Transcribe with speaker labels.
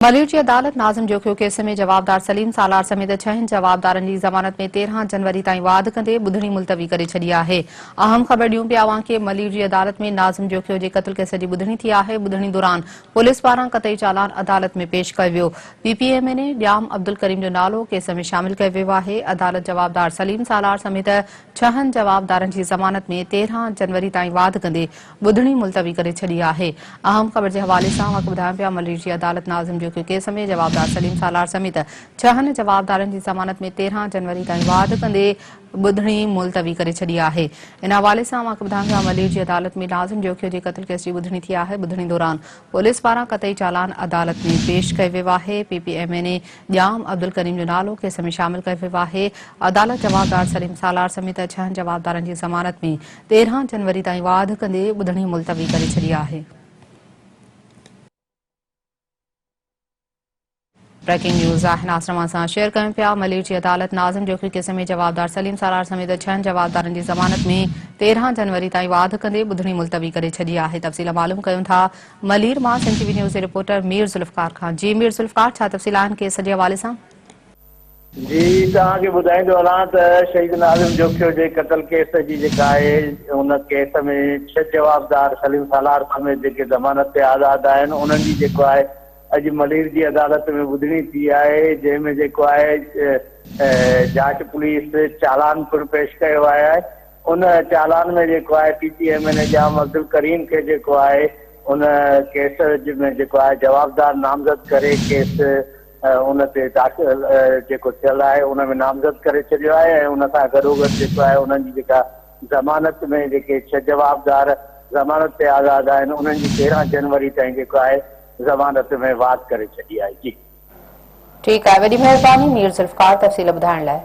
Speaker 1: मलिर जी अदालत नाज़िम जोखियो केस में जवाबदार सलीम सालार समेत 6 जवाबदारनि जी ज़मानत में 13 जनवरी ताईं वाद कंदे ॿुधणी मुलतवी करे छॾी आहे। अहम ख़बर ॾियूं पिया कि मलिर जी अदालत में नाज़िम जोखियो जे क़त्ल केस जी ॿुधणी थी आहे। ॿुधणी दौरान पुलिस पारां क़तई चालान अदालत में पेश कयो वियो। पीपीएमएल ॼाम अब्दुल करीम जो नालो केस में शामिल कयो वियो आहे। अदालत जवाबदार सलीम सालार समेत 6 जवाबदारनि जी ज़मानत में 13 जनवरी ताईं वाद कंदे ॿुधणी मुलतवी करे छॾी आहे। अहम ख़बर जे हवाले सां ॿुधायूं पिया मलिर जी अदालत नाज़िम केस में जवाबदार सलीम सालार समेत 6 जवाबदारनि जी ज़मानत में 13 जनवरी ताईं वाद कंदे ॿुधणी मुलतवी करे छॾी आहे। इन हवाले सां ॿुधायूं पिया मलिर जी अदालत में नाज़िम जोखियो जे क़त्ल केस जी ॿुधणी थी आहे। ॿुधणी दौरान पुलिस पारां क़तई चालान अदालत में पेश कयो वियो आहे। पीपीएमएल ॼाम अब्दुल करीम जो नालो केस में शामिल कयो वियो आहे। अदालत जवाबदार सलीम सालार समेत 6 जवाबदारनि जी ज़मानत में 13 जनवरी ताईं वाद कंदे ॿुधणी मुलतवी करे छॾी आहे। ब्रेकिंग न्यूज़ आसरमा से शेयर कयूं पिया। मलिर जी अदालत नाज़िम जोखियो केस में जवाबदार सलीम सालार समेत 6 जवाबदारनि जी ज़मानत में 13 जनवरी ताईं वाद कंदे ॿुधणी मुलतवी करे छॾी आहे। तफ़सील मालूम कयूं था मलिर मां सन टीवी न्यूज़ जे रिपोर्टर मीर ज़ुल्फ़कार खां। जी मीर ज़ुल्फ़कार, छा तफ़सील आहिनि केस जे हवाले सां?
Speaker 2: जी तव्हांखे ॿुधाईंदो हलां त शहीद नाज़िम जोखियो जे क़त्ल केस जी जेका आहे उन केस में 6 जवाबदार सलीम सालार समेत जेके ज़मानत ते आज़ाद आहिनि उन्हनि जी जेको आहे अॼु मलिर जी अदालत में ॿुधणी थी आहे, जंहिंमें जेको आहे जांच पुलिस चालान पिणु पेश कयो आहे। उन चालान में जेको आहे पीपीएमएल ॼाम अब्दुल करीम खे जेको आहे उन केस में जेको आहे जवाबदार नामज़द करे केस उन ते दाख़िल जेको थियल आहे उन में नामज़द करे छॾियो आहे ऐं उन सां गॾोगॾु जेको आहे उन्हनि जी जेका ज़मानत में जेके 6 जवाबदार ज़मानत ते आज़ाद आहिनि उन्हनि जी 13 जनवरी ताईं जेको आहे ज़मानत में वाद करे छॾी आहे। जी
Speaker 1: ठीक है, वॾी महिरबानी मीर ज़ुल्फ़कार तफ़सील ॿुधाइण लाइ।